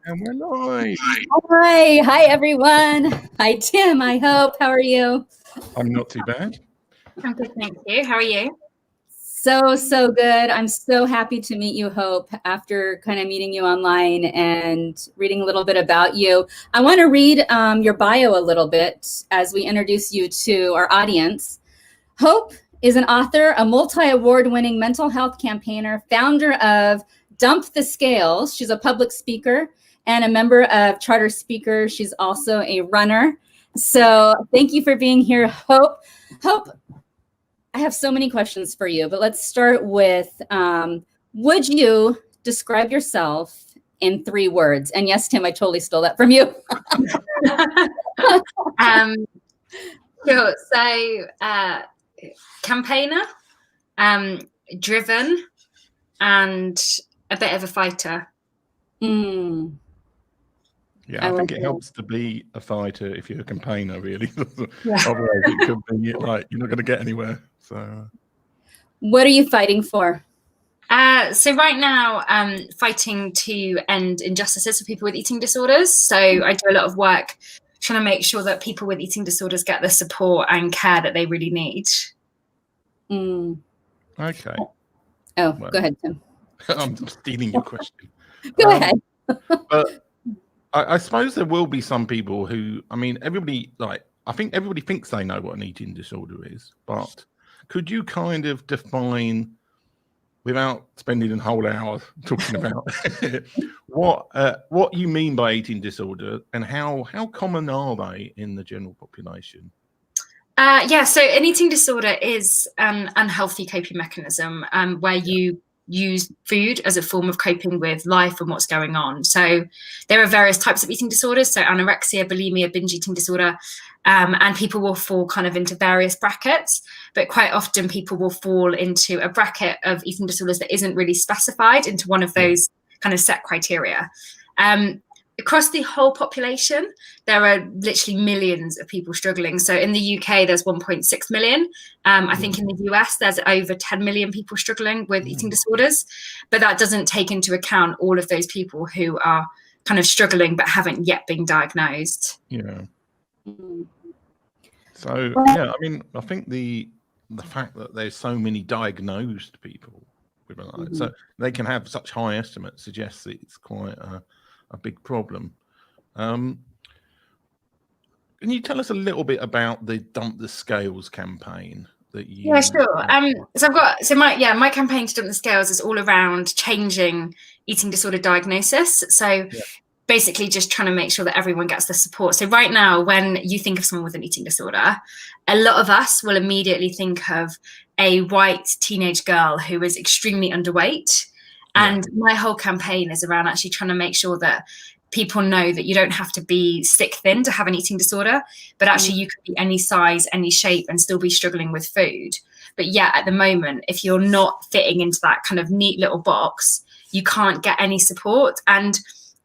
And we're live. Hi everyone. Hi Tim, I Hope. How are you? I'm not too bad. I'm good, thank you. How are you? So good. I'm so happy to meet you, Hope, after kind of meeting you online and reading a little bit about you. I want to read your bio a little bit as we introduce you to our audience. Hope is an author, a multi-award-winning mental health campaigner, founder of Dump the Scales. She's a public speaker and a member of Charter Speakers. She's also a runner. So thank you for being here, Hope. Hope, I have so many questions for you, but let's start with, would you describe yourself in 3 words? And yes, Tim, I totally stole that from you. Sure. So, campaigner, driven, and a bit of a fighter. Yeah, I think it helps to be a fighter if you're a campaigner, really. Yeah. Otherwise, it could be like you're not going to get anywhere. So, what are you fighting for? So right now, fighting to end injustices for people with eating disorders. So I do a lot of work trying to make sure that people with eating disorders get the support and care that they really need. Okay. Oh, well, go ahead, Tim. I'm stealing your question. Go ahead. But I suppose there will be some people who, I mean, I think everybody thinks they know what an eating disorder is, but could you kind of define, without spending a whole hour talking about what you mean by eating disorder and how common are they in the general population? Yeah, so an eating disorder is an unhealthy coping mechanism where you use food as a form of coping with life and what's going on. So there are various types of eating disorders, so anorexia, bulimia, binge eating disorder, and people will fall kind of into various brackets, but quite often people will fall into a bracket of eating disorders that isn't really specified into one of those kind of set criteria. Across the whole population, there are literally millions of people struggling. So in the UK, there's 1.6 million. I think in the US, there's over 10 million people struggling with eating disorders. But that doesn't take into account all of those people who are kind of struggling but haven't yet been diagnosed. Yeah. So, yeah, I mean, I think the fact that there's so many diagnosed people with so they can have such high estimates suggests that it's quite a big problem. Can you tell us a little bit about the Dump the Scales campaign that you? Yeah, sure. My campaign to Dump the Scales is all around changing eating disorder diagnosis. So basically just trying to make sure that everyone gets the support. So right now, when you think of someone with an eating disorder, a lot of us will immediately think of a white teenage girl who is extremely underweight. And my whole campaign is around actually trying to make sure that people know that you don't have to be stick thin to have an eating disorder, but actually you could be any size, any shape and still be struggling with food. But yeah, at the moment, if you're not fitting into that kind of neat little box, you can't get any support. And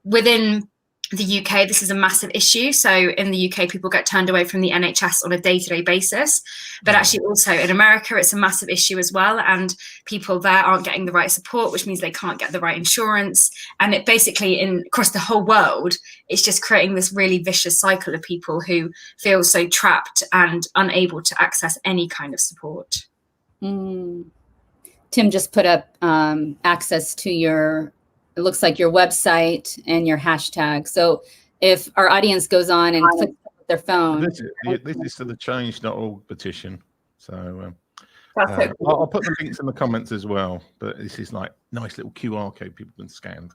within the UK, this is a massive issue. So in the UK, people get turned away from the NHS on a day-to-day basis. But actually also in America, it's a massive issue as well. And people there aren't getting the right support, which means they can't get the right insurance. And it basically, across the whole world, it's just creating this really vicious cycle of people who feel so trapped and unable to access any kind of support. Tim just put up access to your, it looks like your website and your hashtag. So if our audience goes on and clicks with their phone. This is to the change.org petition. So I'll put the links in the comments as well. But this is like nice little QR code people can scan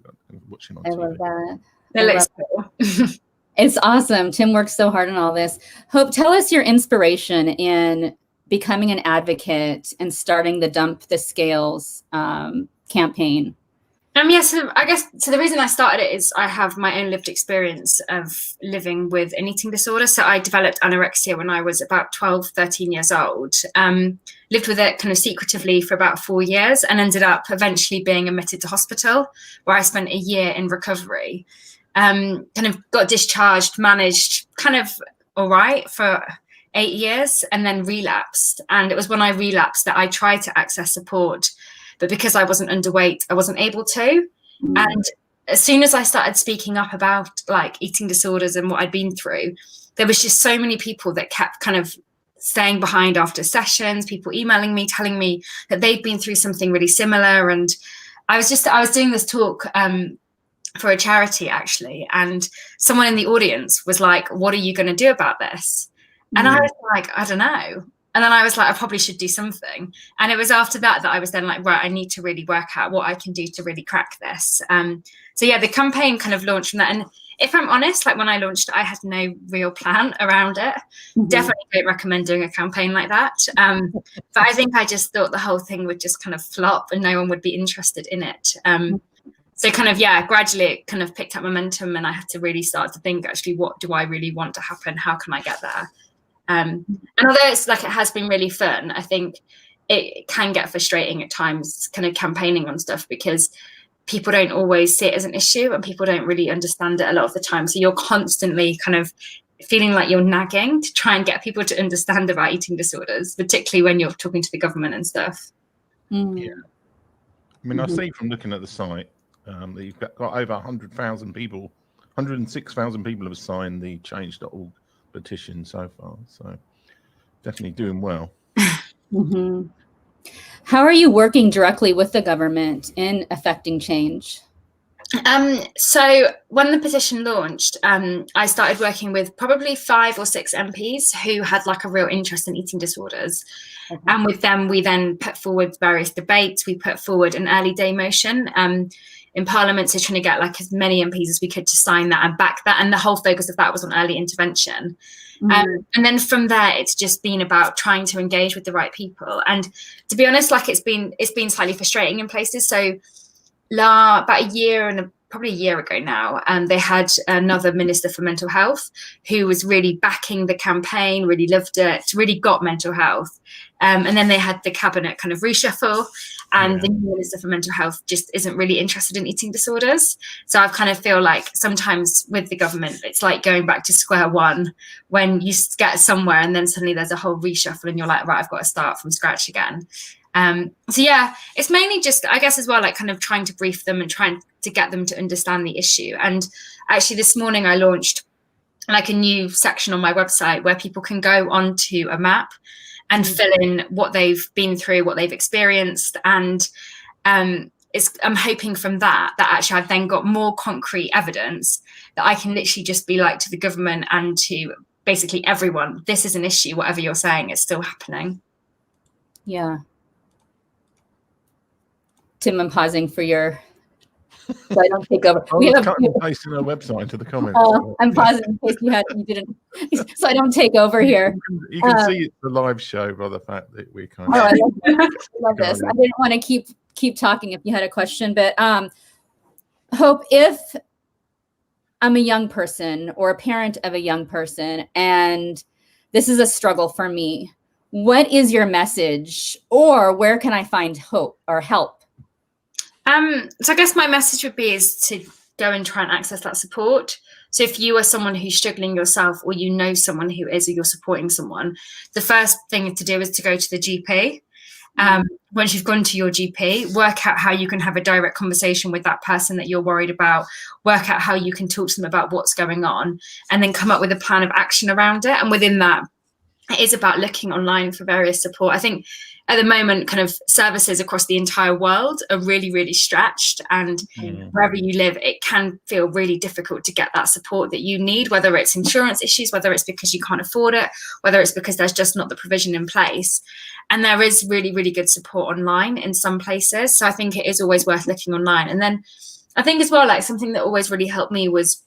watching on TV. I love that. It looks cool. It's awesome. Tim works so hard on all this. Hope, tell us your inspiration in becoming an advocate and starting the Dump the Scales campaign. So I guess, the reason I started it is I have my own lived experience of living with an eating disorder. So I developed anorexia when I was about 12, 13 years old, lived with it kind of secretively for about 4 years and ended up eventually being admitted to hospital where I spent a year in recovery, kind of got discharged, managed kind of all right for 8 years and then relapsed. And it was when I relapsed that I tried to access support. But because I wasn't underweight, I wasn't able to. And as soon as I started speaking up about like eating disorders and what I'd been through, there was just so many people that kept kind of staying behind after sessions, people emailing me, telling me that they'd been through something really similar. And I was doing this talk for a charity actually, and someone in the audience was like, what are you going to do about this? And I was like, I don't know. And then I was like, I probably should do something. And it was after that I was then like, right, I need to really work out what I can do to really crack this. So yeah, the campaign kind of launched from that. And if I'm honest, like when I launched, I had no real plan around it. Definitely don't recommend doing a campaign like that. But I think I just thought the whole thing would just kind of flop and no one would be interested in it. So kind of, yeah, gradually it kind of picked up momentum, and I had to really start to think, actually, what do I really want to happen? How can I get there? And although it's like, it has been really fun, I think it can get frustrating at times, kind of campaigning on stuff, because people don't always see it as an issue and people don't really understand it a lot of the time. So you're constantly kind of feeling like you're nagging to try and get people to understand about eating disorders, particularly when you're talking to the government and stuff. Yeah. I mean, I see from looking at the site that you've got over 100,000 people, 106,000 people have signed the change.org petition so far. So definitely doing well. How are you working directly with the government in affecting change? So when the petition launched, I started working with probably 5 or 6 MPs who had like a real interest in eating disorders. And with them, we then put forward various debates. We put forward an early day motion in Parliament, so trying to get like as many MPs as we could to sign that and back that. And the whole focus of that was on early intervention. And then from there, it's just been about trying to engage with the right people. And to be honest, like it's been slightly frustrating in places. So about a year and probably a year ago now, they had another minister for mental health who was really backing the campaign, really loved it, really got mental health. And then they had the cabinet kind of reshuffle, and the new minister for mental health just isn't really interested in eating disorders. So I kind of feel like sometimes with the government, it's like going back to square one when you get somewhere and then suddenly there's a whole reshuffle and you're like, right, I've got to start from scratch again. So yeah, it's mainly just, I guess as well, like kind of trying to brief them and trying to get them to understand the issue. And actually this morning I launched like a new section on my website where people can go onto a map and fill in what they've been through, what they've experienced. And I'm hoping from that actually I've then got more concrete evidence that I can literally just be like to the government and to basically everyone, this is an issue, whatever you're saying, it's still happening. Yeah. Tim, I'm pausing for your, so I don't take over. We have pasting our website into the comments. I'm pausing in case you didn't, so I don't take over here. You can see it's the live show by the fact that we kind of. I love this. I didn't want to keep talking if you had a question, but Hope, if I'm a young person or a parent of a young person and this is a struggle for me, what is your message, or where can I find hope or help? So I guess my message would be is to go and try and access that support. So if you are someone who's struggling yourself, or you know someone who is, or you're supporting someone, the first thing to do is to go to the GP. Once you've gone to your GP, work out how you can have a direct conversation with that person that you're worried about, work out how you can talk to them about what's going on, and then come up with a plan of action around it. And within that, it is about looking online for various support. I think at the moment, kind of services across the entire world are really, really stretched. And wherever you live, it can feel really difficult to get that support that you need, whether it's insurance issues, whether it's because you can't afford it, whether it's because there's just not the provision in place. And there is really, really good support online in some places. So I think it is always worth looking online. And then I think as well, like something that always really helped me was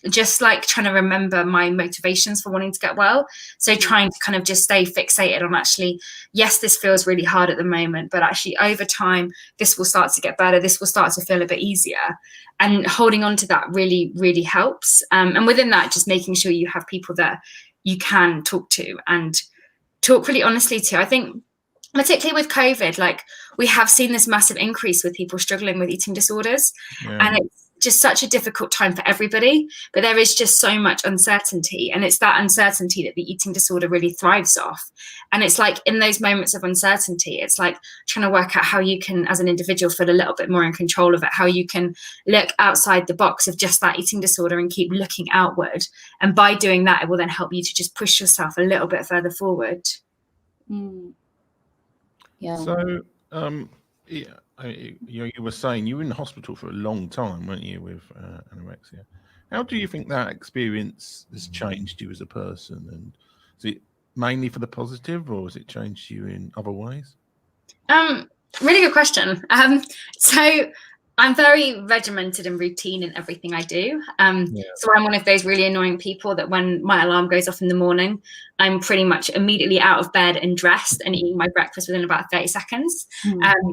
just like trying to remember my motivations for wanting to get well. So trying to kind of just stay fixated on actually, yes, this feels really hard at the moment, but actually over time, this will start to get better. This will start to feel a bit easier. And holding on to that really, really helps. And within that, just making sure you have people that you can talk to and talk really honestly to. I think particularly with COVID, like we have seen this massive increase with people struggling with eating disorders. And just such a difficult time for everybody, but there is just so much uncertainty, and it's that uncertainty that the eating disorder really thrives off. And it's like in those moments of uncertainty, it's like trying to work out how you can, as an individual, feel a little bit more in control of it, how you can look outside the box of just that eating disorder and keep looking outward. And by doing that, it will then help you to just push yourself a little bit further forward. Yeah. So, yeah, you were saying you were in the hospital for a long time, weren't you, with anorexia? How do you think that experience has changed you as a person? And is it mainly for the positive, or has it changed you in other ways? Really good question. So I'm very regimented and routine in everything I do. So I'm one of those really annoying people that when my alarm goes off in the morning, I'm pretty much immediately out of bed and dressed and eating my breakfast within about 30 seconds.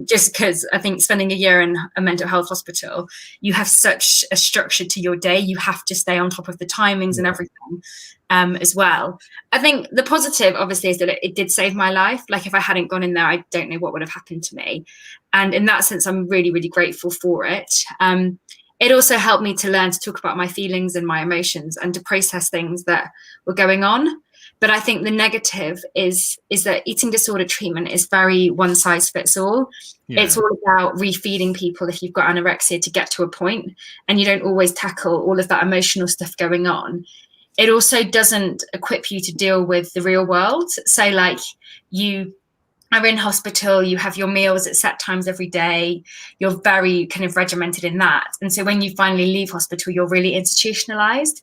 Just because I think spending a year in a mental health hospital, you have such a structure to your day. You have to stay on top of the timings and everything as well. I think the positive, obviously, is that it did save my life. Like if I hadn't gone in there, I don't know what would have happened to me. And in that sense, I'm really, really grateful for it. It also helped me to learn to talk about my feelings and my emotions and to process things that were going on. But I think the negative is that eating disorder treatment is very one size fits all. It's all about refeeding people if you've got anorexia to get to a point, and you don't always tackle all of that emotional stuff going on. It also doesn't equip you to deal with the real world. So like you are in hospital, you have your meals at set times every day, you're very kind of regimented in that. And so when you finally leave hospital, you're really institutionalized.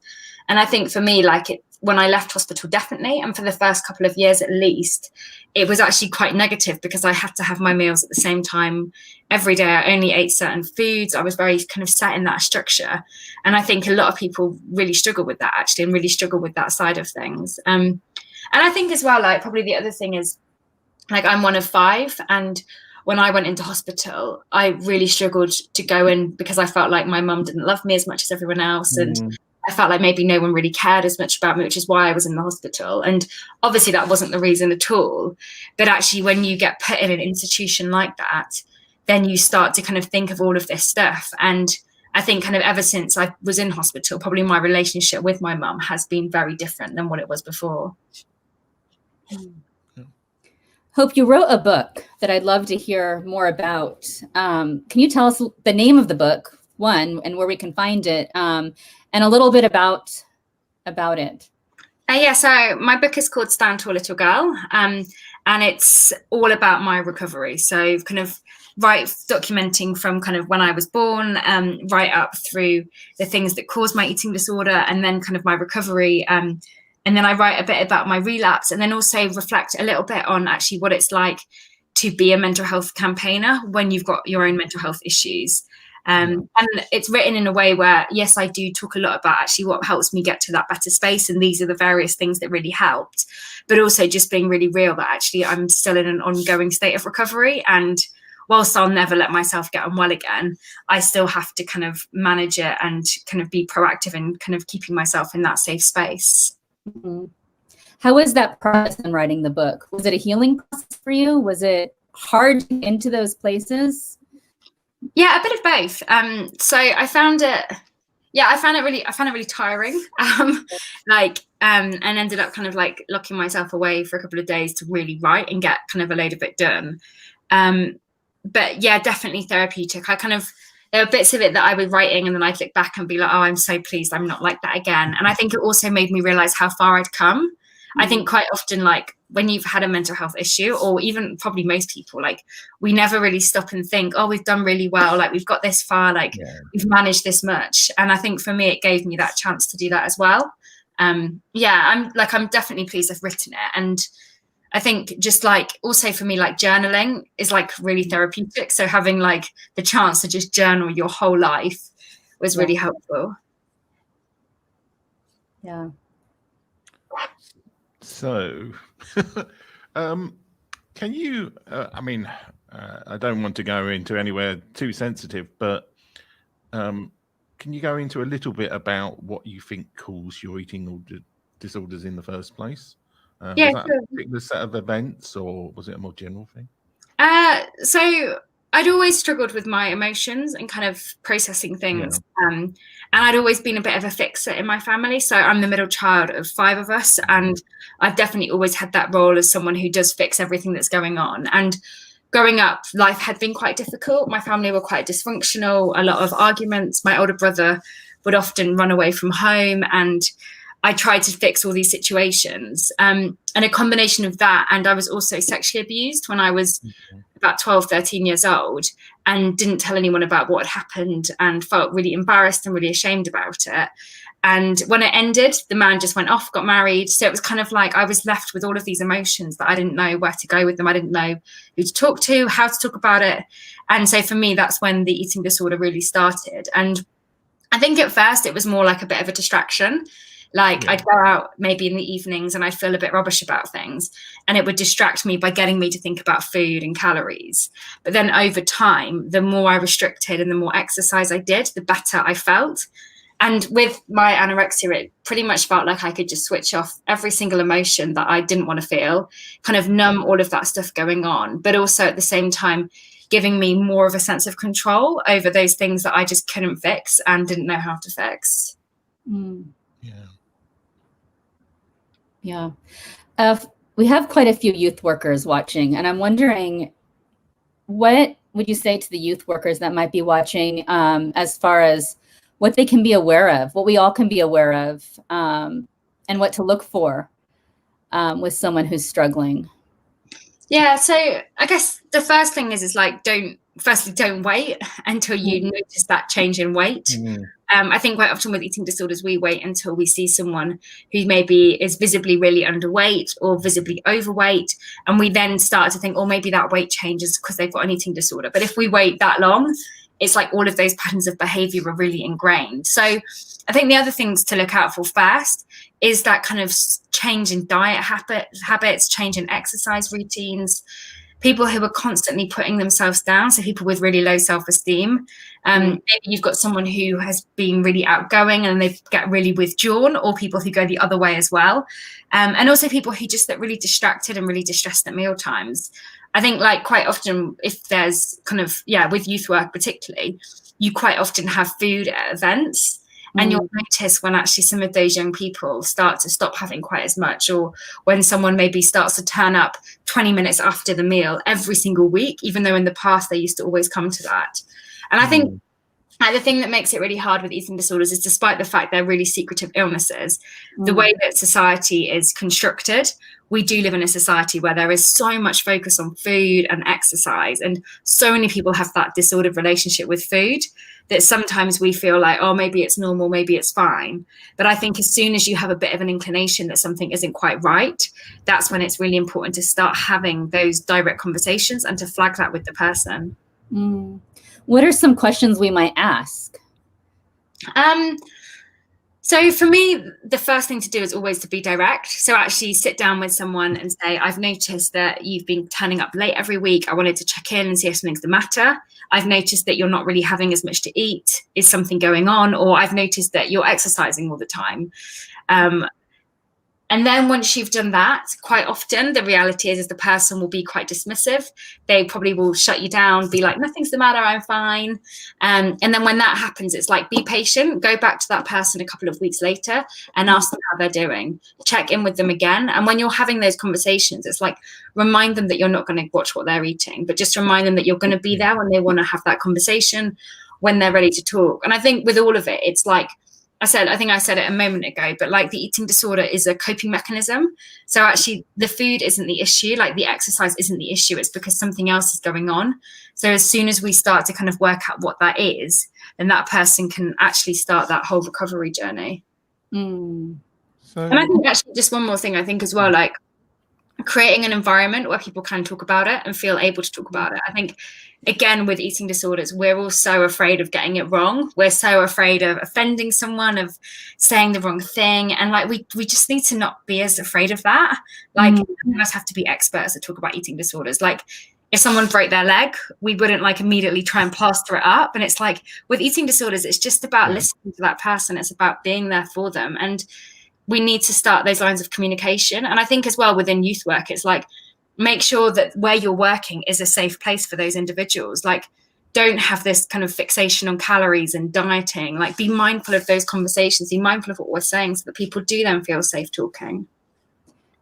And I think for me, like when I left hospital, definitely, and for the first couple of years at least, it was actually quite negative because I had to have my meals at the same time every day. I only ate certain foods. I was very kind of set in that structure. And I think a lot of people really struggle with that actually, and really struggle with that side of things. And I think as well, like probably the other thing is, like I'm one of 5, and when I went into hospital, I really struggled to go in because I felt like my mum didn't love me as much as everyone else. And I felt like maybe no one really cared as much about me, which is why I was in the hospital. And obviously that wasn't the reason at all. But actually, when you get put in an institution like that, then you start to kind of think of all of this stuff. And I think kind of ever since I was in hospital, probably my relationship with my mum has been very different than what it was before. Hope, you wrote a book that I'd love to hear more about. Can you tell us the name of the book, one, and where we can find it, and a little bit about it? Yeah, so my book is called Stand Tall Little Girl, and it's all about my recovery. So kind of documenting from kind of when I was born, right up through the things that caused my eating disorder, and then kind of my recovery. And then I write a bit about my relapse, and then also reflect a little bit on actually what it's like to be a mental health campaigner when you've got your own mental health issues. And it's written in a way where, yes, I do talk a lot about actually what helps me get to that better space. And these are the various things that really helped, but also just being really real that actually I'm still in an ongoing state of recovery. And whilst I'll never let myself get unwell again, I still have to kind of manage it and kind of be proactive and kind of keeping myself in that safe space. How was that process in writing the book? Was it a healing process for you? Was it hard to get into those places? Yeah, a bit of both. So I found it really tiring. And ended up kind of like locking myself away for a couple of days to really write and get kind of a load of it done. But yeah, definitely therapeutic. There were bits of it that I was writing and then I'd look back and be like, oh, I'm so pleased I'm not like that again. And I think it also made me realize how far I'd come. I think quite often, like when you've had a mental health issue, or even probably most people, like we never really stop and think, oh, we've done really well. Like we've got this far, like we've managed this much. And I think for me, it gave me that chance to do that as well. I'm definitely pleased I've written it. And I think just like also for me, like journaling is like really therapeutic. So having like the chance to just journal your whole life was really helpful. Yeah. So, can you, I don't want to go into anywhere too sensitive, but can you go into a little bit about what you think caused your eating disorders in the first place? Was that a particular set of events, or was it a more general thing? So I'd always struggled with my emotions and kind of processing things. And I'd always been a bit of a fixer in my family. So I'm the middle child of 5 of us. And I've definitely always had that role as someone who does fix everything that's going on. And growing up, life had been quite difficult. My family were quite dysfunctional, a lot of arguments. My older brother would often run away from home, and I tried to fix all these situations. And a combination of that, and I was also sexually abused when I was about 12, 13 years old, and didn't tell anyone about what had happened, and felt really embarrassed and really ashamed about it. And when it ended, the man just went off, got married. So it was kind of like I was left with all of these emotions that I didn't know where to go with them. I didn't know who to talk to, how to talk about it. And so for me, that's when the eating disorder really started. And I think at first it was more like a bit of a distraction. Like I'd go out maybe in the evenings and I'd feel a bit rubbish about things, and it would distract me by getting me to think about food and calories. But then over time, the more I restricted and the more exercise I did, the better I felt. And with my anorexia, it pretty much felt like I could just switch off every single emotion that I didn't want to feel, kind of numb all of that stuff going on, but also at the same time giving me more of a sense of control over those things that I just couldn't fix and didn't know how to fix. Yeah. We have quite a few youth workers watching, and I'm wondering, what would you say to the youth workers that might be watching, as far as what they can be aware of, what we all can be aware of, and what to look for with someone who's struggling? Yeah, so I guess the first thing is like, don't wait until you notice that change in weight. I think quite often with eating disorders, we wait until we see someone who maybe is visibly really underweight or visibly overweight, and we then start to think, oh, maybe that weight changes because they've got an eating disorder. But if we wait that long, it's like all of those patterns of behavior are really ingrained. So I think the other things to look out for first is that kind of change in diet habits, change in exercise routines, people who are constantly putting themselves down. So people with really low self-esteem. Maybe you've got someone who has been really outgoing and they get really withdrawn, or people who go the other way as well. And also people who just get really distracted and really distressed at meal times. I think like quite often, if there's kind of, with youth work particularly, you quite often have food at events. And you'll notice when actually some of those young people start to stop having quite as much, or when someone maybe starts to turn up 20 minutes after the meal every single week, even though in the past they used to always come to that. And I think the thing that makes it really hard with eating disorders is, despite the fact they're really secretive illnesses, the way that society is constructed, we do live in a society where there is so much focus on food and exercise, and so many people have that disordered relationship with food that sometimes we feel like, oh, maybe it's normal, maybe it's fine. But I think as soon as you have a bit of an inclination that something isn't quite right, that's when it's really important to start having those direct conversations and to flag that with the person. What are some questions we might ask? So for me, the first thing to do is always to be direct. So actually sit down with someone and say, I've noticed that you've been turning up late every week. I wanted to check in and see if something's the matter. I've noticed that you're not really having as much to eat. Is something going on? Or I've noticed that you're exercising all the time. And then once you've done that, quite often the reality is the person will be quite dismissive. They probably will shut you down, be like, nothing's the matter, I'm fine. And then when that happens, it's like, be patient, go back to that person a couple of weeks later and ask them how they're doing. Check in with them again. And when you're having those conversations, it's like, remind them that you're not going to watch what they're eating, but just remind them that you're going to be there when they want to have that conversation, when they're ready to talk. And I think with all of it, it's like, I think I said it a moment ago, but like the eating disorder is a coping mechanism. So actually the food isn't the issue, like the exercise isn't the issue. It's because something else is going on. So as soon as we start to kind of work out what that is, then that person can actually start that whole recovery journey. And I think actually just one more thing, I think as well, like creating an environment where people can talk about it and feel able to talk about it. I think, again, with eating disorders, we're all so afraid of getting it wrong. We're so afraid of offending someone, of saying the wrong thing. And like, we just need to not be as afraid of that. Like, we must have to be experts that talk about eating disorders. Like, if someone broke their leg, we wouldn't like immediately try and plaster it up. And it's like, with eating disorders, it's just about listening to that person. It's about being there for them. And we need to start those lines of communication. And I think as well within youth work, it's like, make sure that where you're working is a safe place for those individuals. Like, don't have this kind of fixation on calories and dieting. Like, be mindful of those conversations, be mindful of what we're saying so that people do then feel safe talking.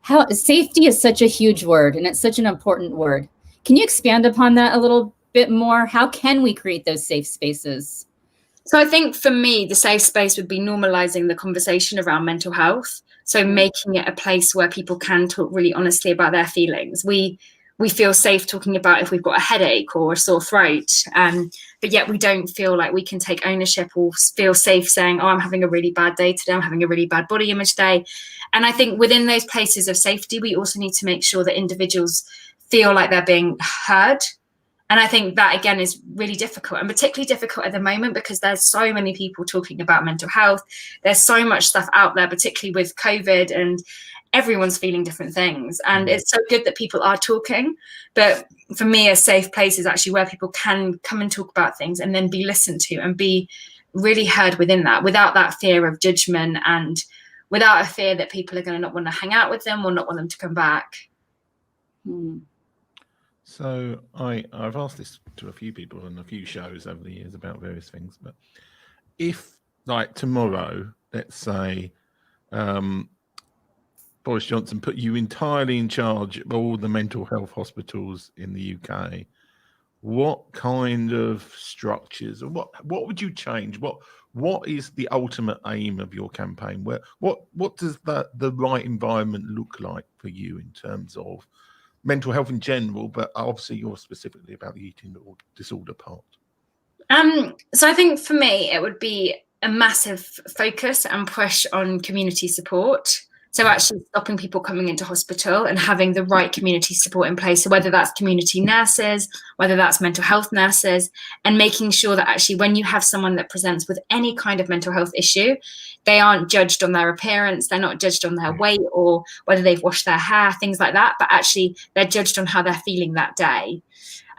How safety is such a huge word, and it's such an important word. Can you expand upon that a little bit more? How can we create those safe spaces? So I think for me, the safe space would be normalizing the conversation around mental health. So making it a place where people can talk really honestly about their feelings. We feel safe talking about if we've got a headache or a sore throat, but yet we don't feel like we can take ownership or feel safe saying, oh, I'm having a really bad day today, I'm having a really bad body image day. And I think within those places of safety, we also need to make sure that individuals feel like they're being heard. And I think that, again, is really difficult, and particularly difficult at the moment because there's so many people talking about mental health. There's so much stuff out there, particularly with COVID, and everyone's feeling different things. And it's so good that people are talking. But for me, a safe place is actually where people can come and talk about things and then be listened to and be really heard within that, without that fear of judgment and without a fear that people are going to not want to hang out with them or not want them to come back. So I've asked this to a few people on a few shows over the years about various things, but if, like, tomorrow, let's say, Boris Johnson put you entirely in charge of all the mental health hospitals in the UK, what kind of structures, or what would you change? What is the ultimate aim of your campaign? What does the right environment look like for you in terms of mental health in general, but obviously you're specifically about the eating disorder part? So I think for me, it would be a massive focus and push on community support. So actually stopping people coming into hospital and having the right community support in place. So whether that's community nurses, whether that's mental health nurses, and making sure that actually when you have someone that presents with any kind of mental health issue, they aren't judged on their appearance, they're not judged on their weight or whether they've washed their hair, things like that, but actually they're judged on how they're feeling that day.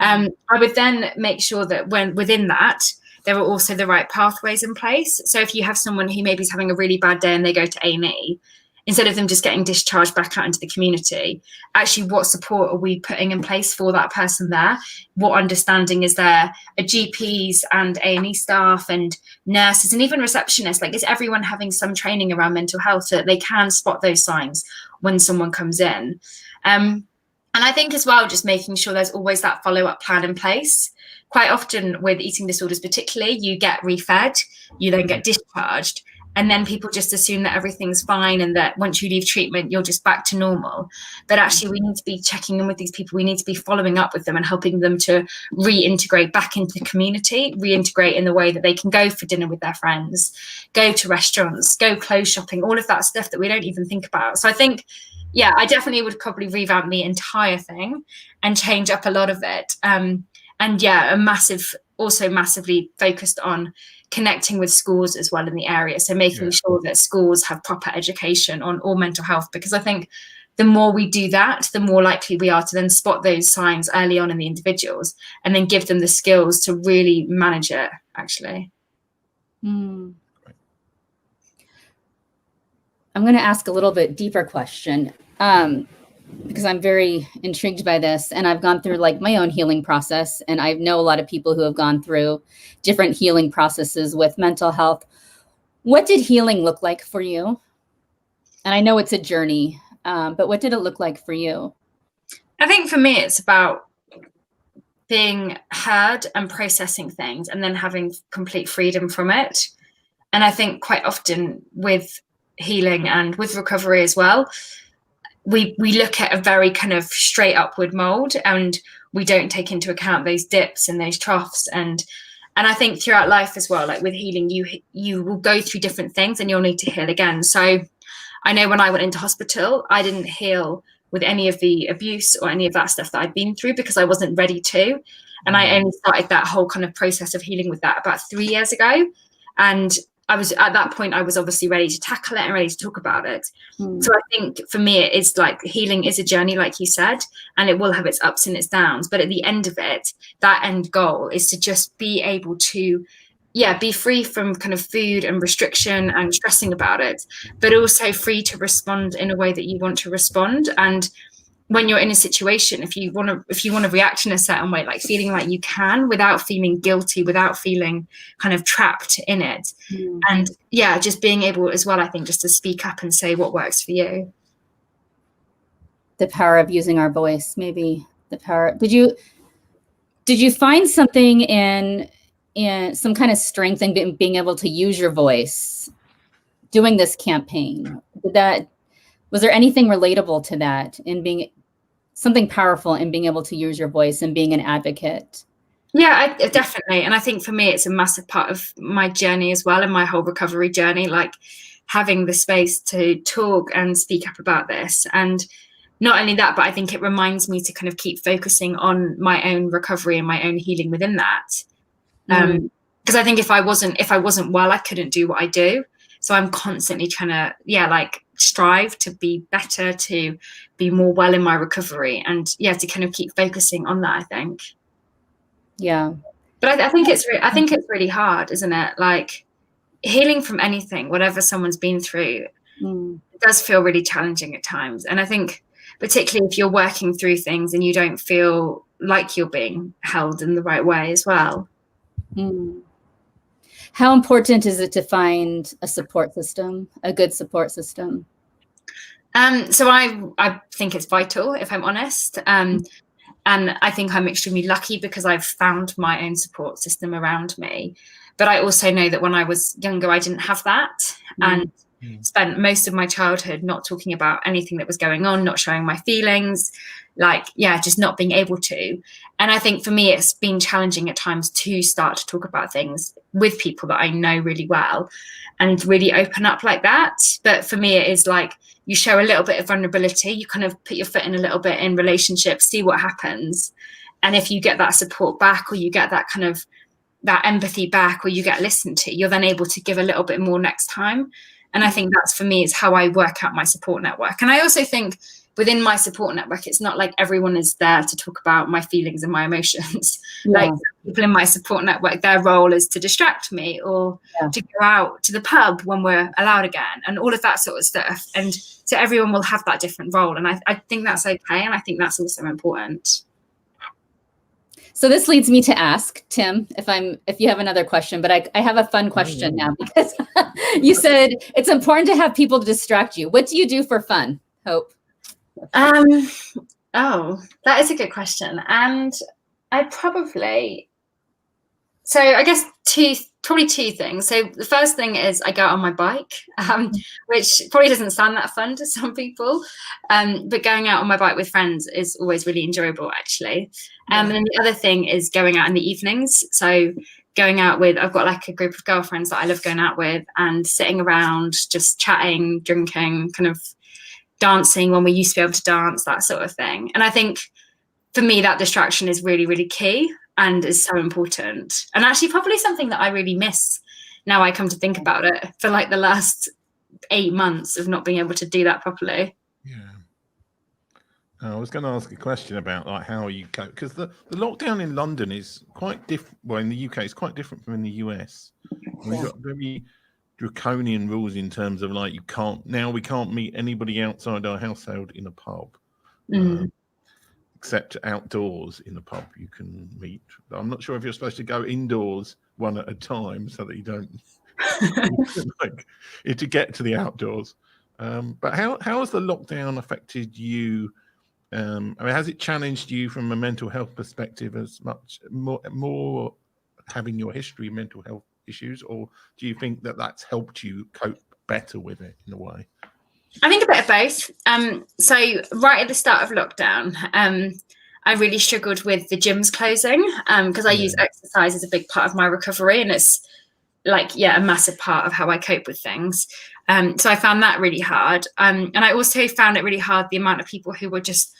I would then make sure that when within that, there are also the right pathways in place. So if you have someone who maybe is having a really bad day and they go to A&E, instead of them just getting discharged back out into the community, actually what support are we putting in place for that person there? What understanding is there? Are GPs and A&E staff and nurses and even receptionists, like, is everyone having some training around mental health so that they can spot those signs when someone comes in? And I think as well, just making sure there's always that follow-up plan in place. Quite often with eating disorders particularly, you get refed, you then get discharged, and then people just assume that everything's fine and that once you leave treatment, you're just back to normal. But actually, we need to be checking in with these people. We need to be following up with them and helping them to reintegrate back into the community, reintegrate in the way that they can go for dinner with their friends, go to restaurants, go clothes shopping, all of that stuff that we don't even think about. So I think, yeah, I definitely would probably revamp the entire thing and change up a lot of it. And yeah, massively focused on connecting with schools as well in the area. So making sure that schools have proper education on all mental health, because I think the more we do that, the more likely we are to then spot those signs early on in the individuals and then give them the skills to really manage it, actually. I'm going to ask a little bit deeper question because I'm very intrigued by this, and I've gone through like my own healing process, and I know a lot of people who have gone through different healing processes with mental health. What did healing look like for you? And I know it's a journey, but what did it look like for you? I think for me, it's about being heard and processing things and then having complete freedom from it. And I think quite often with healing and with recovery as well, we look at a very kind of straight upward mold, and we don't take into account those dips and those troughs. And I think throughout life as well, like with healing, you will go through different things and you'll need to heal again. So I know when I went into hospital, I didn't heal with any of the abuse or any of that stuff that I'd been through because I wasn't ready to. And I only started that whole kind of process of healing with that about 3 years ago. And I was at that point, I was obviously ready to tackle it and ready to talk about it. So I think for me, it is like healing is a journey, like you said, and it will have its ups and its downs. But at the end of it, that end goal is to just be able to, be free from kind of food and restriction and stressing about it, but also free to respond in a way that you want to respond. And when you're in a situation, if you want to react in a certain way, like feeling like you can without feeling guilty, without feeling kind of trapped in it. And yeah, just being able as well, I think, just to speak up and say what works for you. The power of using our voice, maybe the power. Did you find something in some kind of strength in being able to use your voice doing this campaign? Was there anything relatable to that in being something powerful in being able to use your voice and being an advocate? Yeah, definitely. And I think for me, it's a massive part of my journey as well, and my whole recovery journey, like having the space to talk and speak up about this. And not only that, but I think it reminds me to kind of keep focusing on my own recovery and my own healing within that. Because I think if I wasn't well, I couldn't do what I do. So I'm constantly trying to, like strive to be better, to be more well in my recovery, and to kind of keep focusing on that, I think. Yeah. But I think it's really hard, isn't it? Like healing from anything, whatever someone's been through, it does feel really challenging at times. And I think particularly if you're working through things and you don't feel like you're being held in the right way as well. How important is it to find a support system, a good support system? So I think it's vital, if I'm honest. And I think I'm extremely lucky because I've found my own support system around me. But I also know that when I was younger, I didn't have that. And spent most of my childhood not talking about anything that was going on, not showing my feelings, just not being able to. And I think for me, it's been challenging at times to start to talk about things with people that I know really well and really open up like that. But for me, it is like you show a little bit of vulnerability, you kind of put your foot in a little bit in relationships, see what happens. And if you get that support back, or you get that kind of that empathy back, or you get listened to, you're then able to give a little bit more next time. And I think that's, for me, is how I work out my support network. And I also think within my support network, it's not like everyone is there to talk about my feelings and my emotions. Like people in my support network, their role is to distract me, or to go out to the pub when we're allowed again, and all of that sort of stuff. And so everyone will have that different role. And I think that's okay. And I think that's also important. So this leads me to ask Tim if you have another question, but I have a fun question now, because you said it's important to have people to distract you. What do you do for fun, Hope? Oh, that is a good question. And I guess probably two things. So the first thing is I go out on my bike, which probably doesn't sound that fun to some people, but going out on my bike with friends is always really enjoyable, actually. And then the other thing is going out in the evenings. So going out with, I've got like a group of girlfriends that I love going out with, and sitting around, just chatting, drinking, kind of dancing when we used to be able to dance, that sort of thing. And I think for me, that distraction is really, really key and is so important. And actually probably something that I really miss now I come to think about it, for like the last 8 months of not being able to do that properly. Yeah. I was going to ask a question about like how you cope, because the lockdown in London is quite different. Well, in the UK, it's quite different from in the US. We've got very draconian rules in terms of like we can't meet anybody outside our household in a pub, except outdoors in the pub you can meet. I'm not sure if you're supposed to go indoors one at a time so that you don't to get to the outdoors. But how has the lockdown affected you? I mean, has it challenged you from a mental health perspective as much more having your history of mental health issues, or do you think that that's helped you cope better with it in a way? I think a bit of both. So right at the start of lockdown, I really struggled with the gyms closing, because I use exercise as a big part of my recovery, and it's like, a massive part of how I cope with things. So I found that really hard. And I also found it really hard, the amount of people who were just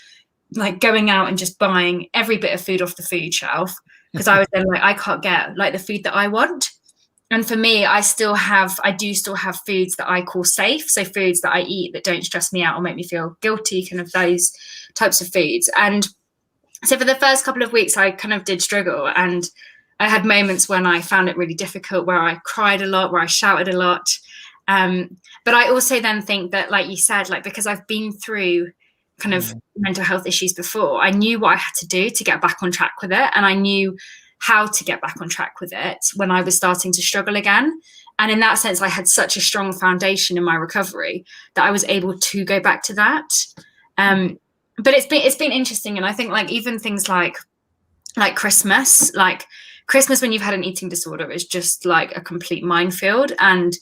like going out and just buying every bit of food off the food shelf, because I was then like, I can't get like the food that I want. And for me, I do still have foods that I call safe. So foods that I eat that don't stress me out or make me feel guilty, kind of those types of foods. And so for the first couple of weeks, I kind of did struggle. And I had moments when I found it really difficult, where I cried a lot, where I shouted a lot. But I also then think that, like you said, like because I've been through kind of mental health issues before, I knew what I had to do to get back on track with it. And I knew how to get back on track with it when I was starting to struggle again. And in that sense, I had such a strong foundation in my recovery that I was able to go back to that. But it's been interesting. And I think like even things like Christmas, when you've had an eating disorder is just like a complete minefield and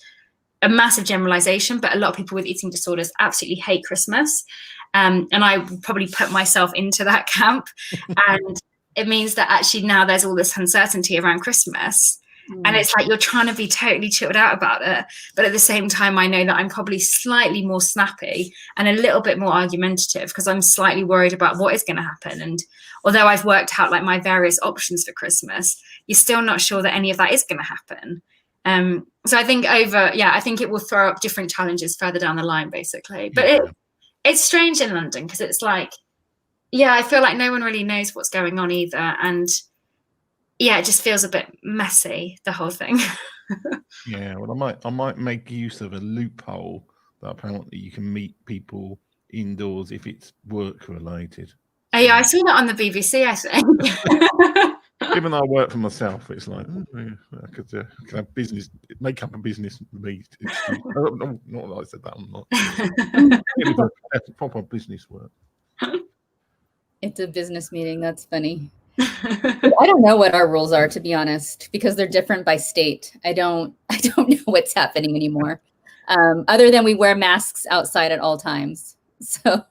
a massive generalization. But a lot of people with eating disorders absolutely hate Christmas. And I would probably put myself into that camp. And it means that actually now there's all this uncertainty around Christmas. And it's like you're trying to be totally chilled out about it. But at the same time, I know that I'm probably slightly more snappy and a little bit more argumentative because I'm slightly worried about what is going to happen. And although I've worked out like my various options for Christmas, you're still not sure that any of that is going to happen. So I think I think it will throw up different challenges further down the line, basically. But it's strange in London because it's like, I feel like no one really knows what's going on either. And it just feels a bit messy, the whole thing. Well, I might make use of a loophole that apparently you can meet people indoors if it's work related. Oh, yeah, I saw that on the BBC, I think. Given I work for myself, it's like I could have business, make up a business meet. Not that I said that. I'm not. It's proper business work. It's a business meeting. That's funny. I don't know what our rules are, to be honest, because they're different by state. I don't know what's happening anymore. Other than we wear masks outside at all times. So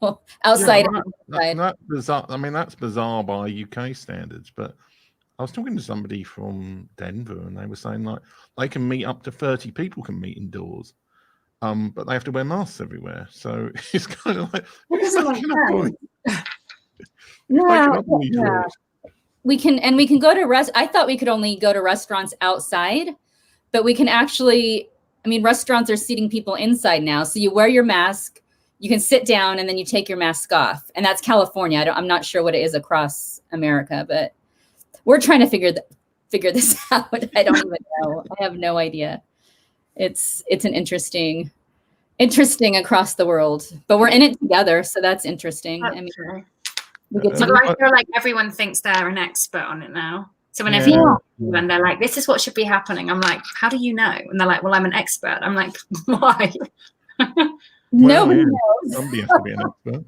outside. That's bizarre. I mean, that's bizarre by UK standards. But I was talking to somebody from Denver, and they were saying like they can meet up to 30 people can meet indoors, but they have to wear masks everywhere. So it's kind of like we can go to I thought we could only go to restaurants outside, but we can actually. I mean, restaurants are seating people inside now, so you wear your mask. You can sit down and then you take your mask off. And that's California. I'm not sure what it is across America, but we're trying to figure this out. I don't even know. I have no idea. It's an interesting across the world, but we're in it together. So that's interesting. That's I mean, true. I feel like everyone thinks they're an expert on it now. So whenever when they're like, this is what should be happening, I'm like, how do you know? And they're like, well, I'm an expert. I'm like, why? Nobody knows. Somebody has to be an expert.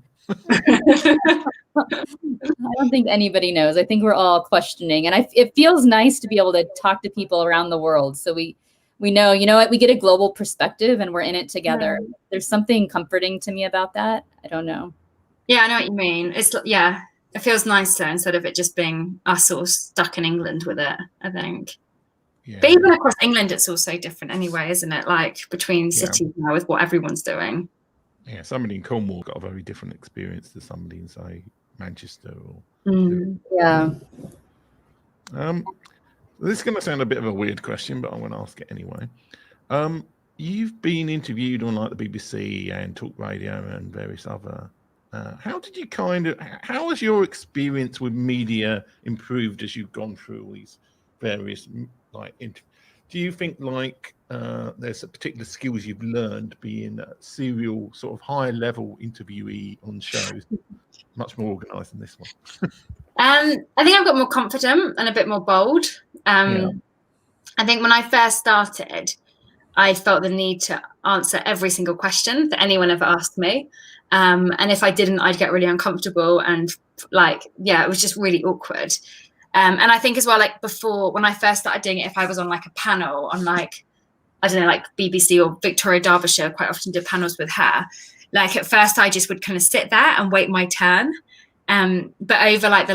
I don't think anybody knows. I think we're all questioning, and it feels nice to be able to talk to people around the world. So we know, you know what, we get a global perspective, and we're in it together. Yeah. There's something comforting to me about that. I don't know. Yeah, I know what you mean. It feels nicer instead of it just being us all stuck in England with it, I think. Yeah. But even across England, it's also different anyway, isn't it? Like between cities now with what everyone's doing. Yeah, somebody in Cornwall got a very different experience to somebody in, say, Manchester. Yeah. This is going to sound a bit of a weird question, but I'm going to ask it anyway. You've been interviewed on like the BBC and Talk Radio and various other. How has your experience with media improved as you've gone through all these various do you think like there's a particular skills you've learned being a serial sort of high level interviewee on shows, much more organized than this one? I think I've got more confident and a bit more bold. I think when I first started, I felt the need to answer every single question that anyone ever asked me. And if I didn't, I'd get really uncomfortable and it was just really awkward. And I think as well, like before, when I first started doing it, if I was on like a panel on like, I don't know, like BBC or Victoria Derbyshire, quite often did panels with her. Like at first I just would kind of sit there and wait my turn. But over like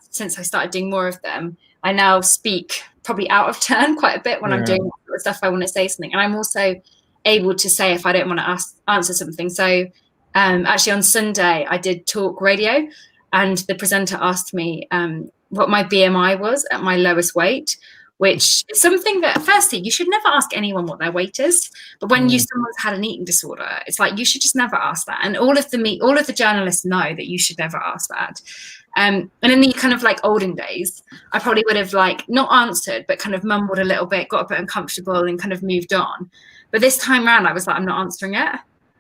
since I started doing more of them, I now speak probably out of turn quite a bit when I'm doing stuff I want to say something. And I'm also able to say if I don't want to answer something. So actually on Sunday, I did Talk Radio. And the presenter asked me what my BMI was at my lowest weight, which is something that, firstly, you should never ask anyone what their weight is. But when someone's had an eating disorder, it's like you should just never ask that. And all of the journalists know that you should never ask that. And in the kind of like olden days, I probably would have like not answered, but kind of mumbled a little bit, got a bit uncomfortable and kind of moved on. But this time around, I was like, I'm not answering it.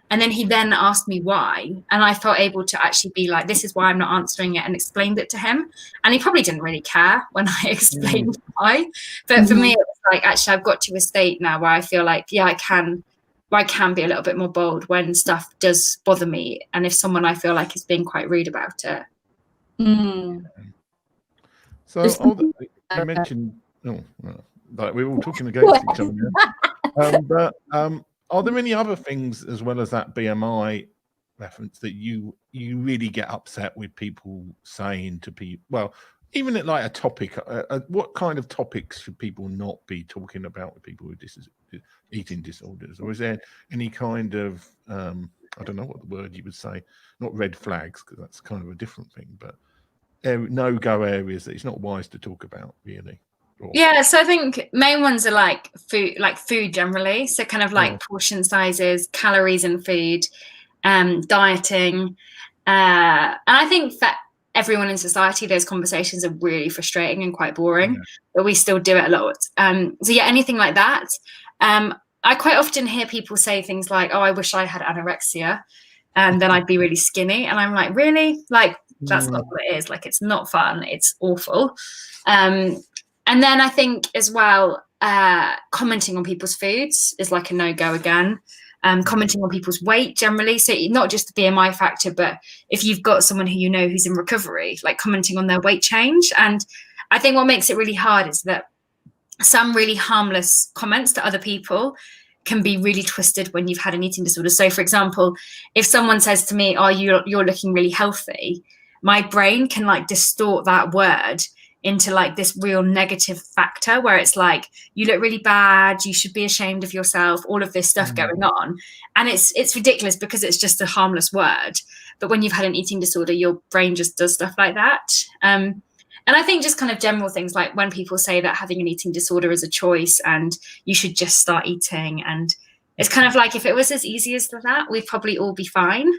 And then he then asked me why. And I felt able to actually be like, this is why I'm not answering it, and explained it to him. And he probably didn't really care when I explained why. But for me, it was like, actually, I've got to a state now where I feel like, yeah, I can be a little bit more bold when stuff does bother me. And if someone I feel like is being quite rude about it. So you mentioned, like we're all talking against each other now. But are there any other things as well as that BMI reference that you really get upset with people saying to people? Well, even at like a topic, what kind of topics should people not be talking about with people with eating disorders? Or is there any kind of, I don't know what the word you would say, not red flags, because that's kind of a different thing, but no-go areas that it's not wise to talk about, really? Yeah, so I think main ones are like food generally. So kind of like portion sizes, calories in food, dieting. And I think that everyone in society, those conversations are really frustrating and quite boring, but we still do it a lot. So yeah, anything like that. I quite often hear people say things like, oh, I wish I had anorexia and then I'd be really skinny. And I'm like, really? Like, that's not what it is. Like, it's not fun. It's awful. And then I think as well, commenting on people's foods is like a no-go again. Commenting on people's weight generally. So not just the BMI factor, but if you've got someone who you know who's in recovery, like commenting on their weight change. And I think what makes it really hard is that some really harmless comments to other people can be really twisted when you've had an eating disorder. So for example, if someone says to me, oh, you're looking really healthy, my brain can like distort that word into like this real negative factor where it's like, you look really bad, you should be ashamed of yourself, all of this stuff going on. And it's ridiculous because it's just a harmless word. But when you've had an eating disorder, your brain just does stuff like that. And I think just kind of general things like when people say that having an eating disorder is a choice and you should just start eating. And it's kind of like, if it was as easy as that, we'd probably all be fine.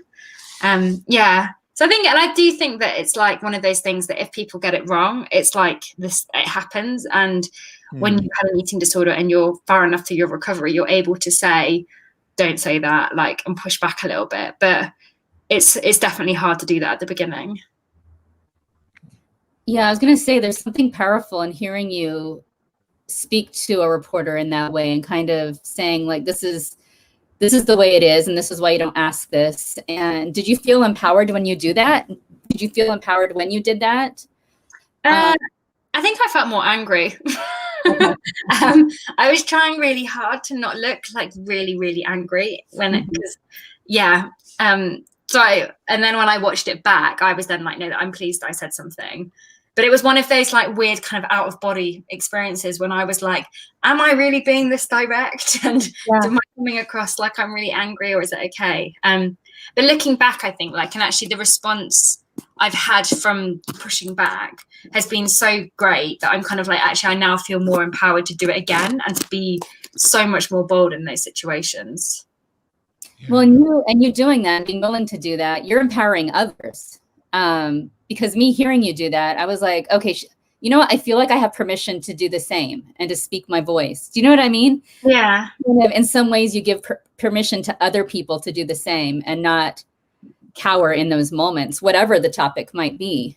Yeah. So I think, and I do think that it's like one of those things that if people get it wrong, it's like this, it happens. And when you have an eating disorder and you're far enough through your recovery, you're able to say, don't say that, like, and push back a little bit. But it's definitely hard to do that at the beginning. Yeah, I was going to say there's something powerful in hearing you speak to a reporter in that way and kind of saying like, this is the way it is, and this is why you don't ask this. And did you feel empowered when you do that? Did you feel empowered when you did that? I think I felt more angry. I was trying really hard to not look like really, really angry when it was, yeah. And then when I watched it back, I was then like, no, I'm pleased I said something. But it was one of those like weird kind of out of body experiences when I was like, am I really being this direct? And am I coming across like I'm really angry, or is it okay? But looking back, I think like, and actually the response I've had from pushing back has been so great that I'm kind of like, actually, I now feel more empowered to do it again and to be so much more bold in those situations. Well, and you doing that, being willing to do that, you're empowering others. Because me hearing you do that, I was like, okay, you know what? I feel like I have permission to do the same and to speak my voice. Do you know what I mean? Yeah. In some ways, you give permission to other people to do the same and not cower in those moments, whatever the topic might be.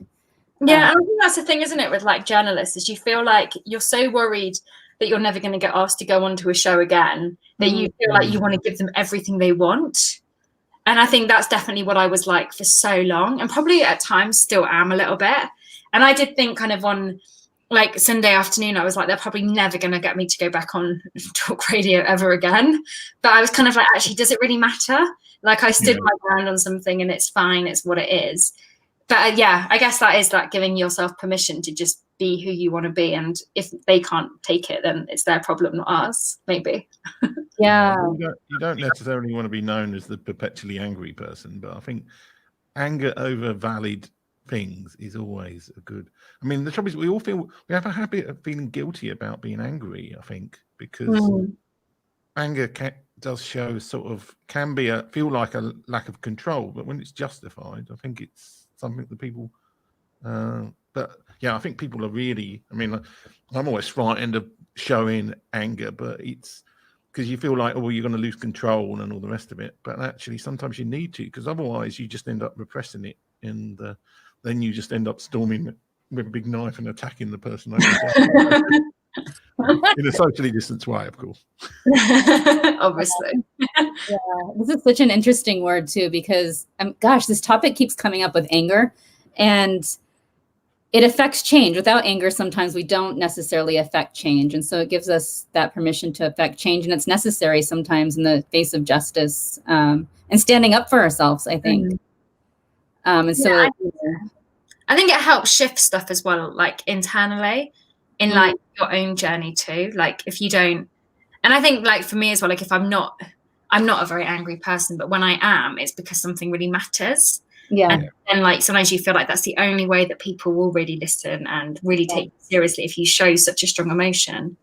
Yeah, and I think that's the thing, isn't it, with like journalists, is you feel like you're so worried that you're never going to get asked to go onto a show again, that you feel like you want to give them everything they want. And I think that's definitely what I was like for so long, and probably at times still am a little bit. And I did think kind of on like Sunday afternoon, I was like, they're probably never going to get me to go back on talk radio ever again. But I was kind of like, actually, does it really matter? Like I stood my ground on something and it's fine. It's what it is. But yeah, I guess that is like giving yourself permission to just be who you want to be. And if they can't take it, then it's their problem, not ours, maybe. Yeah. You don't necessarily want to be known as the perpetually angry person, but I think anger over valid things is always a good. I mean, the trouble is we have a habit of feeling guilty about being angry, I think, because anger does show feel like a lack of control, but when it's justified, I think it's something that people but yeah, I think people are really, I mean, I'm always frightened of showing anger, but it's because you feel like, oh, well, you're going to lose control and all the rest of it. But actually, sometimes you need to, because otherwise you just end up repressing it, and then you just end up storming with a big knife and attacking the person over the in a socially distanced way, of course. Obviously. Yeah, this is such an interesting word too, because gosh, this topic keeps coming up with anger, and it affects change. Without anger, sometimes we don't necessarily affect change. And so it gives us that permission to affect change. And it's necessary sometimes in the face of justice, and standing up for ourselves, I think. And so I think it helps shift stuff as well, like internally in like your own journey too. Like if you don't, and I think like for me as well, like if I'm not a very angry person, but when I am, it's because something really matters. Yeah. And like sometimes you feel like that's the only way that people will really listen and really take you seriously, if you show such a strong emotion.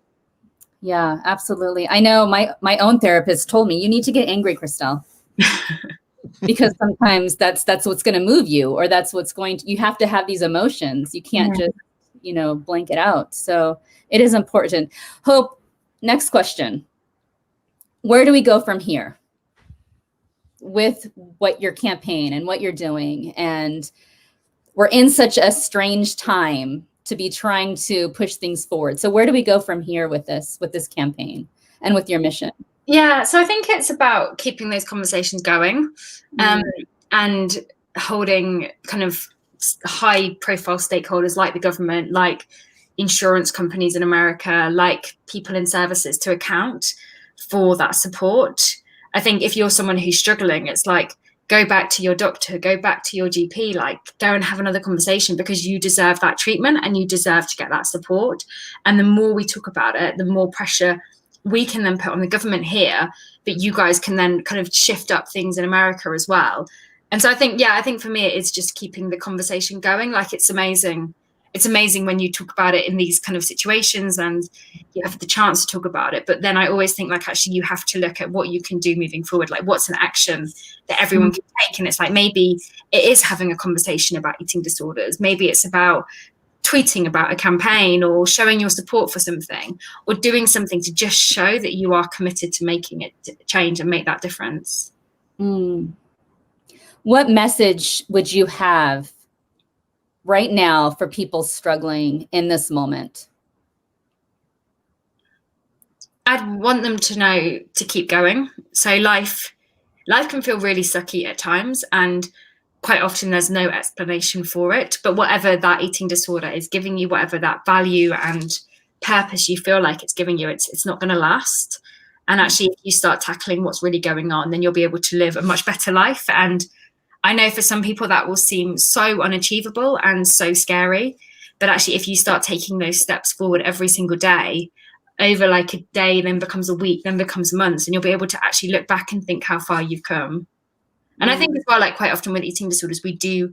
Yeah, absolutely. I know my own therapist told me, you need to get angry, Christelle. Because sometimes that's what's going to move you, or that's what's going to, you have to have these emotions. You can't just, blank it out. So it is important. Hope, next question. Where do we go from here with what your campaign and what you're doing? And we're in such a strange time to be trying to push things forward. So where do we go from here with this campaign and with your mission? Yeah, so I think it's about keeping those conversations going, and holding kind of high profile stakeholders like the government, like insurance companies in America, like people in services to account for that support. I think if you're someone who's struggling, it's like, go back to your doctor, go back to your GP, like go and have another conversation, because you deserve that treatment and you deserve to get that support. And the more we talk about it, the more pressure we can then put on the government here, but you guys can then kind of shift up things in America as well. And so I think for me, it's just keeping the conversation going. Like it's amazing. It's amazing when you talk about it in these kind of situations and you have the chance to talk about it. But then I always think like, actually, you have to look at what you can do moving forward. Like what's an action that everyone can take? And it's like, maybe it is having a conversation about eating disorders. Maybe it's about tweeting about a campaign, or showing your support for something, or doing something to just show that you are committed to making it change and make that difference. What message would you have right now for people struggling in this moment? I'd want them to know to keep going. So life can feel really sucky at times, and quite often there's no explanation for it. But whatever that eating disorder is giving you, whatever that value and purpose you feel like it's giving you, it's not going to last. And actually, if you start tackling what's really going on, then you'll be able to live a much better life. And I know for some people that will seem so unachievable and so scary. But actually, if you start taking those steps forward every single day, over like a day, then becomes a week, then becomes months, and you'll be able to actually look back and think how far you've come. And I think as well, like quite often with eating disorders, we do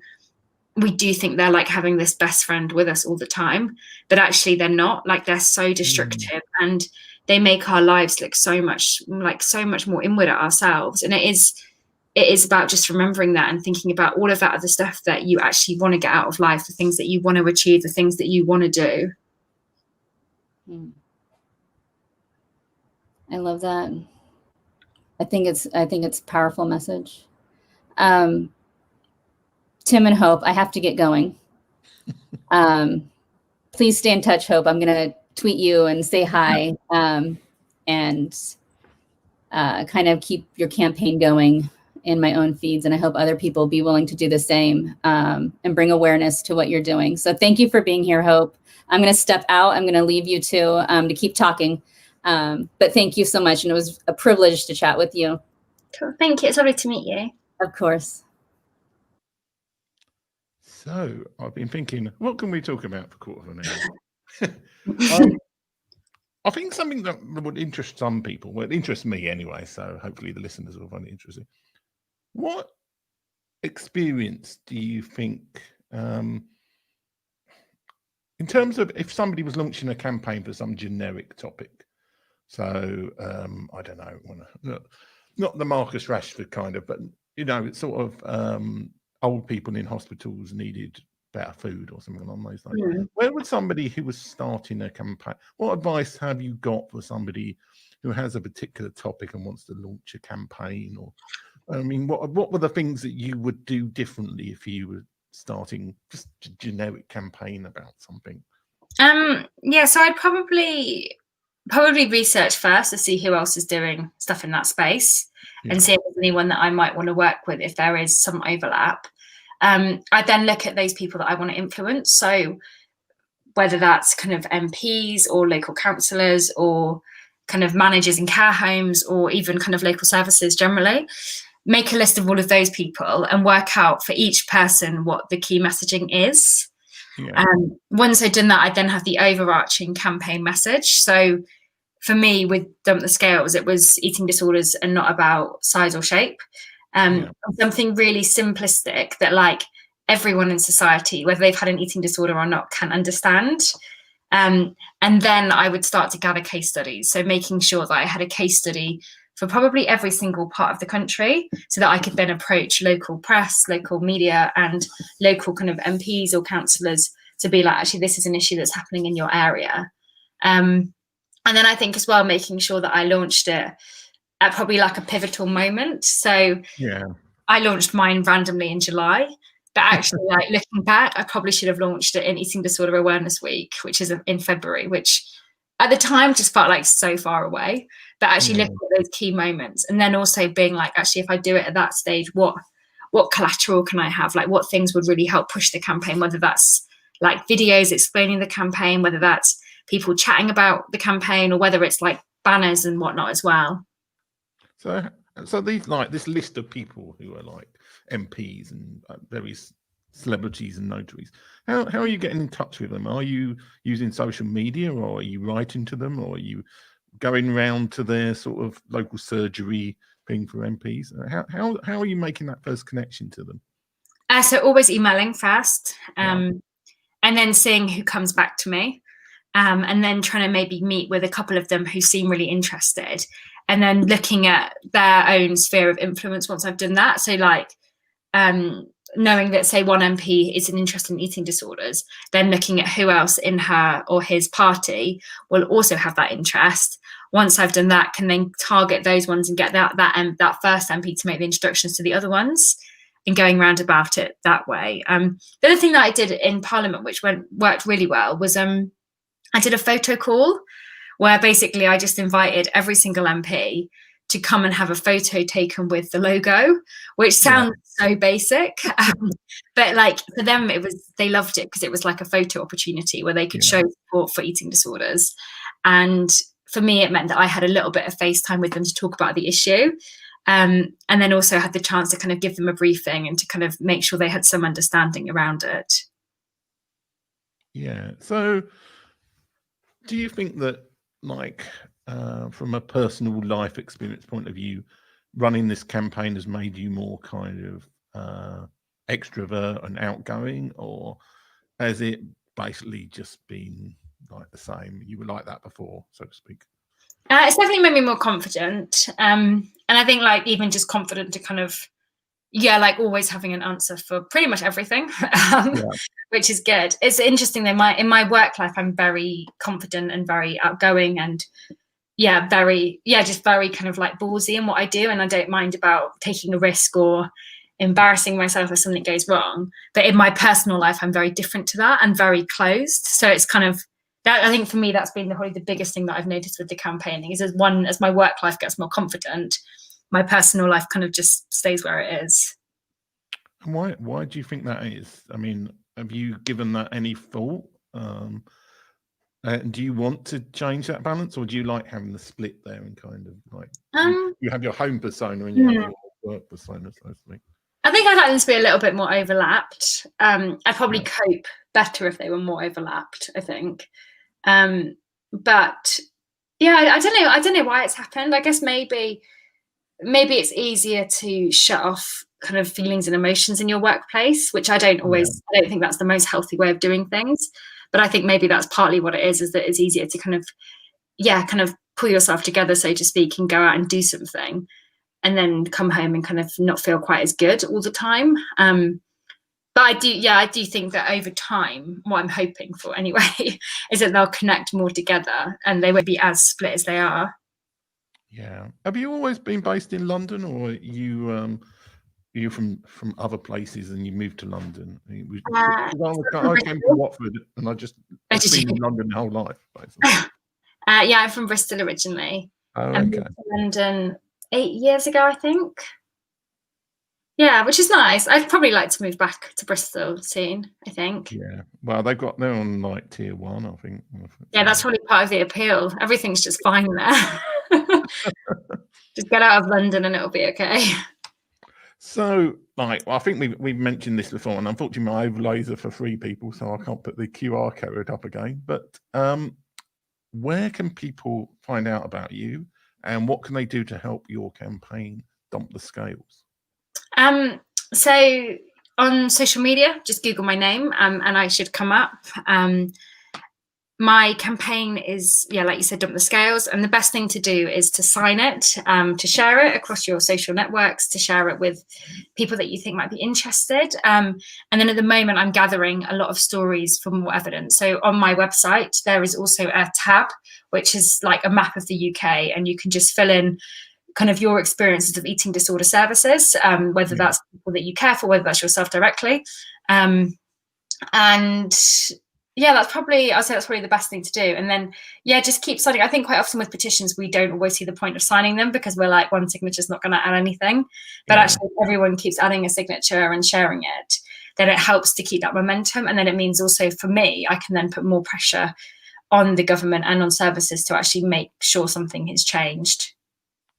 think they're like having this best friend with us all the time, but actually they're not. Like they're so destructive, and they make our lives look so much more inward at ourselves. And it is about just remembering that and thinking about all of that other stuff that you actually want to get out of life, the things that you want to achieve, the things that you want to do. I love that. I think it's a powerful message. Tim and Hope, I have to get going. Please stay in touch, Hope. I'm going to tweet you and say hi, and kind of keep your campaign going in my own feeds. And I hope other people be willing to do the same, and bring awareness to what you're doing. So thank you for being here, Hope. I'm going to step out. I'm going to leave you to keep talking. But thank you so much. And it was a privilege to chat with you. Cool. Thank you. It's lovely to meet you. Of course. So I've been thinking, what can we talk about for a quarter of an hour? I think something that would interest some people, well, it interests me anyway, so hopefully the listeners will find it interesting. What experience do you think, in terms of if somebody was launching a campaign for some generic topic, so I don't know, not the Marcus Rashford kind of, but it's sort of old people in hospitals needed better food or something along those lines. Where would somebody who was starting a campaign, what advice have you got for somebody who has a particular topic and wants to launch a campaign? Or, I mean, what were the things that you would do differently if you were starting just a generic campaign about something? Yeah, so I'd probably research first to see who else is doing stuff in that space, and see if there's anyone that I might want to work with if there is some overlap. I then look at those people that I want to influence. So whether that's kind of MPs or local councillors or kind of managers in care homes or even kind of local services generally, make a list of all of those people and work out for each person what the key messaging is. Once I'd done that, I then have the overarching campaign message. So for me, with Dump the Scales, it was eating disorders and not about size or shape. Something really simplistic that like everyone in society, whether they've had an eating disorder or not, can understand. And then I would start to gather case studies. So making sure that I had a case study for probably every single part of the country so that I could then approach local press, local media and local kind of MPs or councillors to be like, actually, this is an issue that's happening in your area. And then I think as well, making sure that I launched it at probably like a pivotal moment. So I launched mine randomly in July, but actually like looking back, I probably should have launched it in Eating Disorder Awareness Week, which is in February, which at the time just felt like so far away, but actually looking at those key moments and then also being like, actually, if I do it at that stage, what collateral can I have? Like what things would really help push the campaign, whether that's like videos explaining the campaign, whether that's people chatting about the campaign or whether it's like banners and whatnot as well. So these like this list of people who are like MPs and various celebrities and notaries, how are you getting in touch with them? Are you using social media, or are you writing to them, or are you going round to their sort of local surgery thing for MPs? How are you making that first connection to them? So always emailing first, and then seeing who comes back to me. And then trying to maybe meet with a couple of them who seem really interested, and then looking at their own sphere of influence once I've done that. So like knowing that, say, one MP is an interest in eating disorders, then looking at who else in her or his party will also have that interest. Once I've done that, can then target those ones and get that first MP to make the introductions to the other ones, and going round about it that way. The other thing that I did in Parliament, which worked really well, was I did a photo call where basically I just invited every single MP to come and have a photo taken with the logo, which sounds so basic. But like for them, they loved it because it was like a photo opportunity where they could show support for eating disorders. And for me, it meant that I had a little bit of FaceTime with them to talk about the issue. And then also had the chance to kind of give them a briefing and to kind of make sure they had some understanding around it. Yeah. So do you think that, like, from a personal life experience point of view, running this campaign has made you more kind of extrovert and outgoing, or has it basically just been like the same? You were like that before, so to speak. It's definitely made me more confident. And I think like even just confident to kind of, like always having an answer for pretty much everything, which is good. It's interesting that in my work life, I'm very confident and very outgoing and just very kind of like ballsy in what I do. And I don't mind about taking a risk or embarrassing myself if something goes wrong. But in my personal life, I'm very different to that and very closed. So it's kind of that, I think for me, that's been probably the biggest thing that I've noticed with the campaigning is as my work life gets more confident, my personal life kind of just stays where it is. And why do you think that is? I mean, have you given that any thought? Do you want to change that balance, or do you like having the split there and kind of like you have your home persona and you have your work persona, so to speak? I think I'd like them to be a little bit more overlapped. I'd probably cope better if they were more overlapped, I think. But yeah, I don't know why it's happened. I guess maybe it's easier to shut off kind of feelings and emotions in your workplace, which I don't think that's the most healthy way of doing things. But I think maybe that's partly what it is that it's easier to kind of pull yourself together, so to speak, and go out and do something and then come home and kind of not feel quite as good all the time. But I do think that over time, what I'm hoping for anyway, is that they'll connect more together and they won't be as split as they are. Yeah. Have you always been based in London, or you from other places and you moved to London? I came from Watford and I've been in London my whole life, basically. Yeah, I'm from Bristol originally. Oh, I moved to London 8 years ago, I think. Yeah, which is nice. I'd probably like to move back to Bristol soon, I think. Yeah. Well, they're on like tier 1, I think. Yeah, that's probably part of the appeal. Everything's just fine there. Just get out of London and it'll be okay. So, I think we've mentioned this before, and unfortunately my overlays are for free people, so I can't put the QR code up again. But where can people find out about you, and what can they do to help your campaign dump the scales? So on social media, just Google my name, and I should come up. My campaign is, like you said, Dump the Scales. And the best thing to do is to sign it, to share it across your social networks, to share it with people that you think might be interested. And then at the moment, I'm gathering a lot of stories for more evidence. So on my website, there is also a tab, which is like a map of the UK, and you can just fill in kind of your experiences of eating disorder services, whether that's people that you care for, whether that's yourself directly. And yeah, I'd say that's probably the best thing to do. And then, just keep signing. I think quite often with petitions, we don't always see the point of signing them because we're like, one signature is not going to add anything. But actually, if everyone keeps adding a signature and sharing it, then it helps to keep that momentum. And then it means also for me, I can then put more pressure on the government and on services to actually make sure something has changed.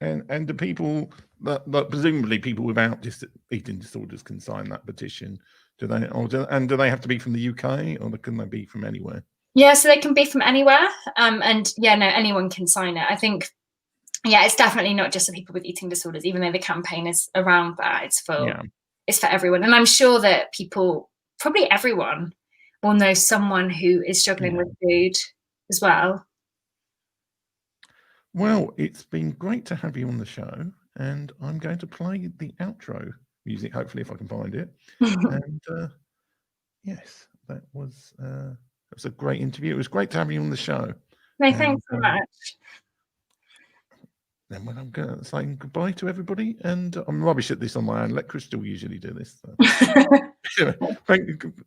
And the people that presumably people without eating disorders can sign that petition. Do they have to be from the UK, or can they be from anywhere? Yeah, so they can be from anywhere. Anyone can sign it. I think, it's definitely not just for people with eating disorders, even though the campaign is around that. It's for everyone. And I'm sure that probably everyone will know someone who is struggling with food as well. Well, it's been great to have you on the show, and I'm going to play the outro music, hopefully, if I can find it. And yes, that was a great interview. It was great to have you on the show. No, thanks so much. Then I'm going to say goodbye to everybody, and I'm rubbish at this on my own. Let Crystal usually do this. So.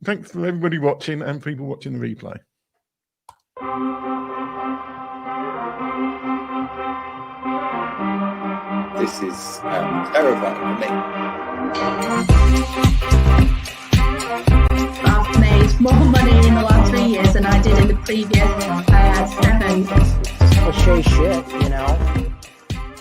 Thanks for everybody watching and people watching the replay. This is terrifying for me. I've made more money in the last 3 years than I did in the previous 7. Cliche shit, you know.